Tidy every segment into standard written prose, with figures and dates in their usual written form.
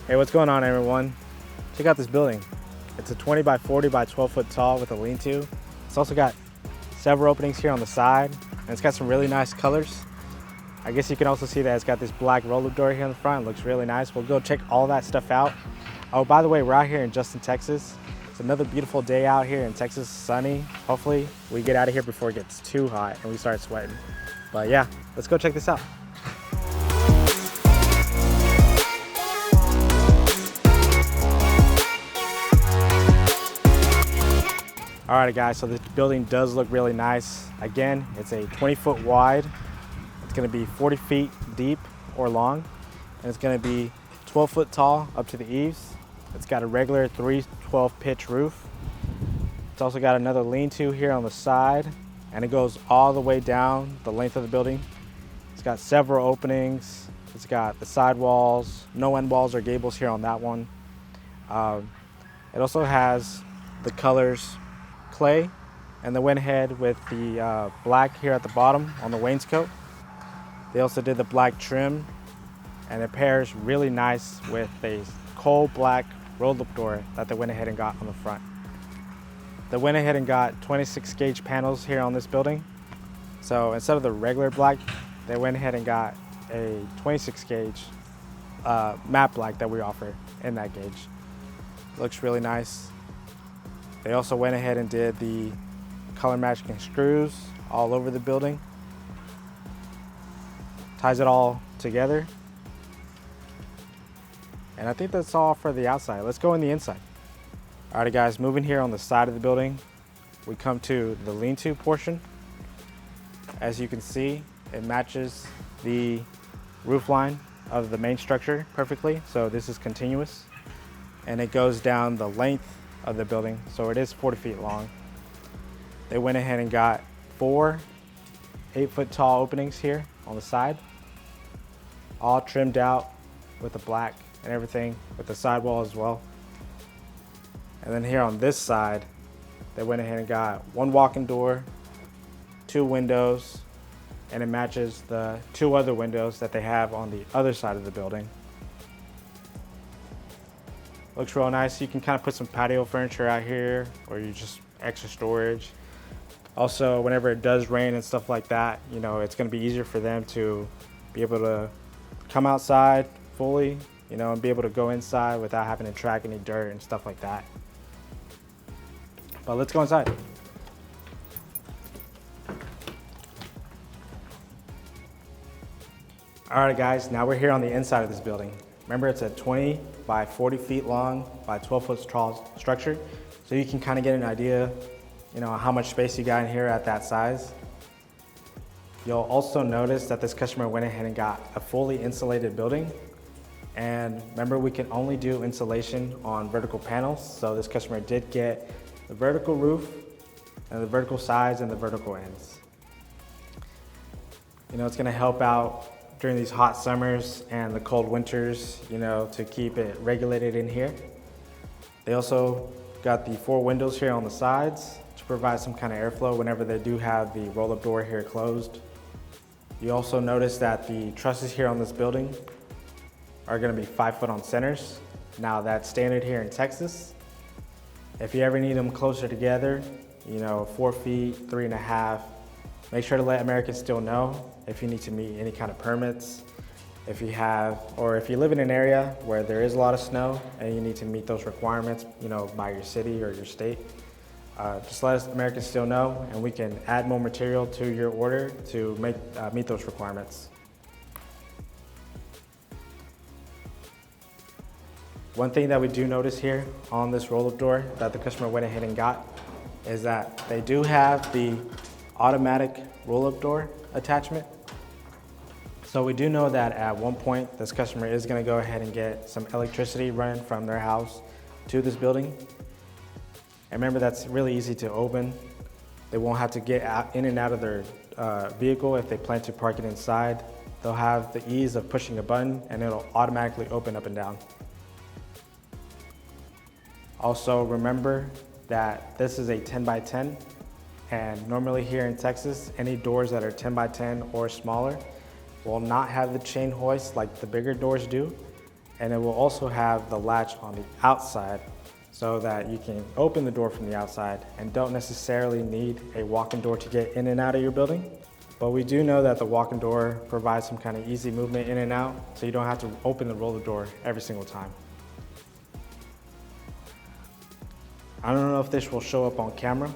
Hey, what's going on, everyone? Check out this building. It's a 20 by 40 by 12 foot tall with a lean-to. It's also got several openings here on the side, and it's got some really nice colors. I guess you can also see that it's got this black roll-up door here in the front. It looks really nice. We'll go check all that stuff out. Oh, by the way, we're out here in Justin, Texas. It's another beautiful day out here in Texas, sunny. Hopefully we get out of here before it gets too hot and we start sweating. But yeah, let's go check this out. All right, guys, so this building does look really nice. Again, it's a 20-foot wide. It's gonna be 40 feet deep or long, and it's gonna be 12 foot tall up to the eaves. It's got a regular 312 pitch roof. It's also got another lean-to here on the side, and it goes all the way down the length of the building. It's got several openings. It's got the side walls, no end walls or gables here on that one. It also has the colors clay, and they went ahead with the black here at the bottom on the wainscot. They also did the black trim, and it pairs really nice with a coal black roll-up door that they went ahead and got on the front. They went ahead and got 26 gauge panels here on this building. So instead of the regular black, they went ahead and got a 26 gauge matte black that we offer in that gauge. Looks really nice. They also went ahead and did the color matching screws all over the building. Ties it all together. And I think that's all for the outside. Let's go in the inside. All right, guys, moving here on the side of the building, we come to the lean-to portion. As you can see, it matches the roof line of the main structure perfectly. So this is continuous, and it goes down the length of the building, so it is 40 feet long. They went ahead and got 4 8-foot tall openings here on the side, all trimmed out with the black and everything, with the sidewall as well. And then here on this side, they went ahead and got 1 walk-in door, 2 windows, and it matches the 2 other windows that they have on the other side of the building. Looks real nice. You can kind of put some patio furniture out here, or you just extra storage. Also, whenever it does rain and stuff like that, you know, it's going to be easier for them to be able to come outside fully, you know, and be able to go inside without having to track any dirt and stuff like that. But let's go inside. All right, guys, now we're here on the inside of this building. Remember, it's a 20 by 40 feet long by 12 foot tall structure. So you can kind of get an idea, you know, how much space you got in here at that size. You'll also notice that this customer went ahead and got a fully insulated building. And remember, we can only do insulation on vertical panels. So this customer did get the vertical roof and the vertical sides and the vertical ends. You know, it's gonna help out during these hot summers and the cold winters, you know, to keep it regulated in here. They also got the 4 windows here on the sides to provide some kind of airflow whenever they do have the roll-up door here closed. You also notice that the trusses here on this building are gonna be 5 foot on centers. Now that's standard here in Texas. If you ever need them closer together, you know, 4 feet, 3.5, make sure to let American Steel know if you need to meet any kind of permits. If you have, or if you live in an area where there is a lot of snow and you need to meet those requirements, you know, by your city or your state, just let us American Steel know, and we can add more material to your order to meet those requirements. One thing that we do notice here on this roll-up door that the customer went ahead and got is that they do have the automatic roll-up door attachment. So we do know that at one point this customer is going to go ahead and get some electricity running from their house to this building. And remember, that's really easy to open. They won't have to get in and out of their vehicle if they plan to park it inside. They'll have the ease of pushing a button and it'll automatically open up and down. Also remember that this is a 10 by 10, and normally here in Texas, any doors that are 10 by 10 or smaller will not have the chain hoist like the bigger doors do. And it will also have the latch on the outside so that you can open the door from the outside and don't necessarily need a walk-in door to get in and out of your building. But we do know that the walk-in door provides some kind of easy movement in and out, so you don't have to open the roller door every single time. I don't know if this will show up on camera,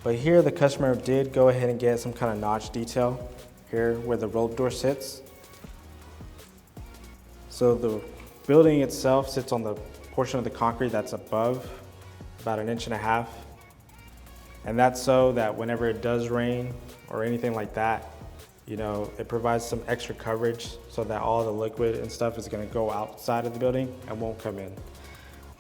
but here the customer did go ahead and get some kind of notch detail here where the roller door sits. So the building itself sits on the portion of the concrete that's above about 1.5 inches. And that's so that whenever it does rain or anything like that, you know, it provides some extra coverage so that all the liquid and stuff is going to go outside of the building and won't come in.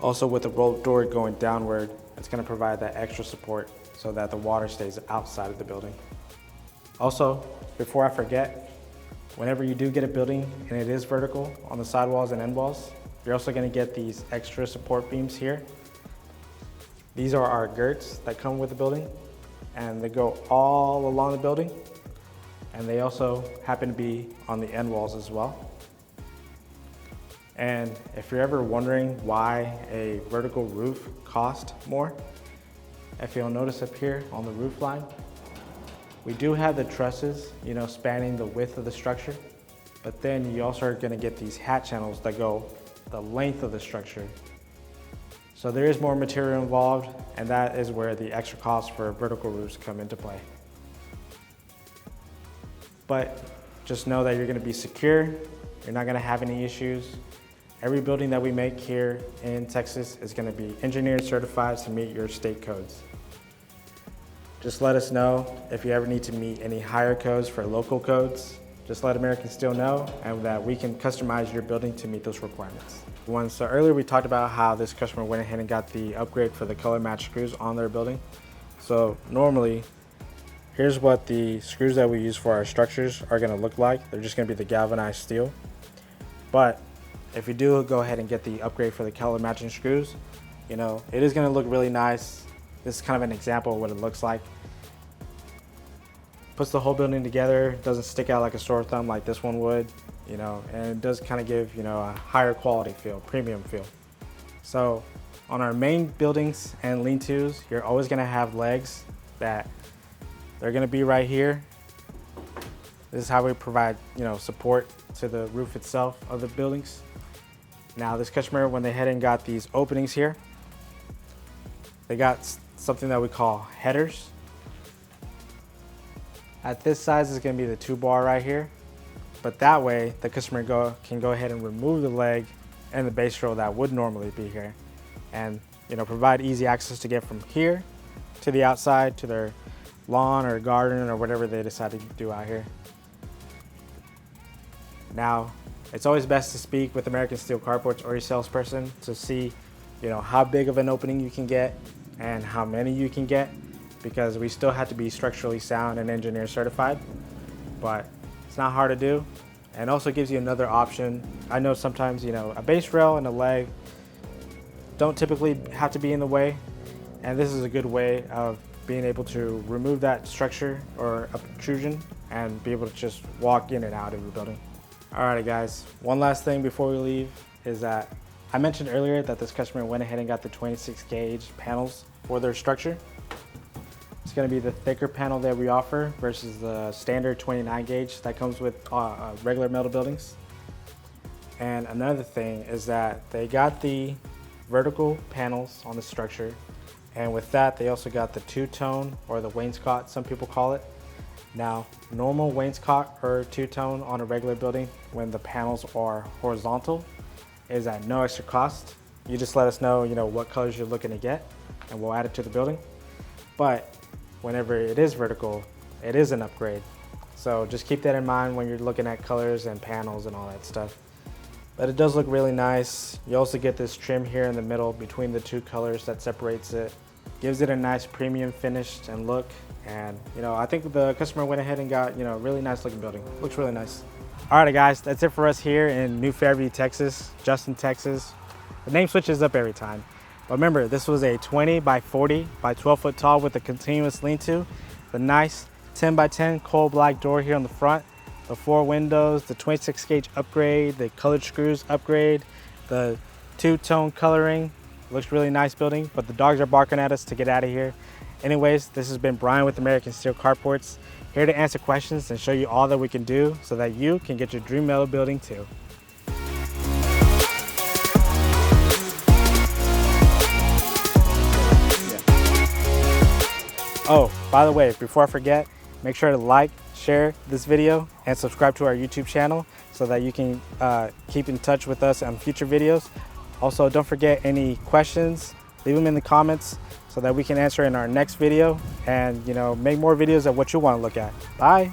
Also, with the roll door going downward, it's going to provide that extra support so that the water stays outside of the building. Also, before I forget, whenever you do get a building and it is vertical on the sidewalls and end walls, you're also going to get these extra support beams here. These are our girts that come with the building, and they go all along the building, and they also happen to be on the end walls as well. And if you're ever wondering why a vertical roof costs more, if you'll notice up here on the roof line, we do have the trusses, you know, spanning the width of the structure, but then you also are going to get these hat channels that go the length of the structure. So there is more material involved, and that is where the extra costs for vertical roofs come into play. But just know that you're going to be secure, you're not going to have any issues. Every building that we make here in Texas is going to be engineered certified to meet your state codes. Just let us know if you ever need to meet any higher codes for local codes. Just let American Steel know, and that we can customize your building to meet those requirements. So earlier we talked about how this customer went ahead and got the upgrade for the color match screws on their building. So normally, here's what the screws that we use for our structures are going to look like. They're just going to be the galvanized steel. But if you do go ahead and get the upgrade for the color matching screws, you know, it is going to look really nice. This is kind of an example of what it looks like. Puts the whole building together, doesn't stick out like a sore thumb like this one would, you know, and it does kind of give, you know, a higher quality feel, premium feel. So on our main buildings and lean-tos, you're always going to have legs that they're going to be right here. This is how we provide, you know, support to the roof itself of the buildings. Now this customer, when they head and got these openings here, they got something that we call headers. At this size is going to be the 2-bar right here, but that way the customer can go ahead and remove the leg and the base rail that would normally be here, and, you know, provide easy access to get from here to the outside to their lawn or garden or whatever they decide to do out here. Now, it's always best to speak with American Steel Carports or your salesperson to see, you know, how big of an opening you can get and how many you can get, because we still have to be structurally sound and engineer certified, but it's not hard to do, and also gives you another option. I know sometimes, you know, a base rail and a leg don't typically have to be in the way, and this is a good way of being able to remove that structure or obtrusion and be able to just walk in and out of the building. Alrighty guys, one last thing before we leave is that I mentioned earlier that this customer went ahead and got the 26 gauge panels for their structure. It's going to be the thicker panel that we offer versus the standard 29 gauge that comes with regular metal buildings. And another thing is that they got the vertical panels on the structure, and with that they also got the two-tone, or the wainscot some people call it. Now, normal wainscot or two-tone on a regular building when the panels are horizontal is at no extra cost. You just let us know, you know, what colors you're looking to get, and we'll add it to the building. But whenever it is vertical, it is an upgrade. So just keep that in mind when you're looking at colors and panels and all that stuff. But it does look really nice. You also get this trim here in the middle between the two colors that separates it. Gives it a nice premium finish and look. And, you know, I think the customer went ahead and got, you know, a really nice looking building. Looks really nice. All right, guys, that's it for us here in New Fairview, Texas, Justin, Texas. The name switches up every time. But remember, this was a 20 by 40 by 12 foot tall with a continuous lean-to. The nice 10 by 10 coal black door here on the front the 4 windows, the 26 gauge upgrade, the colored screws upgrade, the 2-tone coloring. Looks really nice building, but the dogs are barking at us to get out of here. Anyways, this has been Brian with American Steel Carports, here to answer questions and show you all that we can do so that you can get your dream metal building too. Oh, by the way, before I forget, make sure to like, share this video, and subscribe to our YouTube channel so that you can keep in touch with us on future videos. Also, don't forget any questions, leave them in the comments so that we can answer in our next video and, make more videos of what you want to look at. Bye.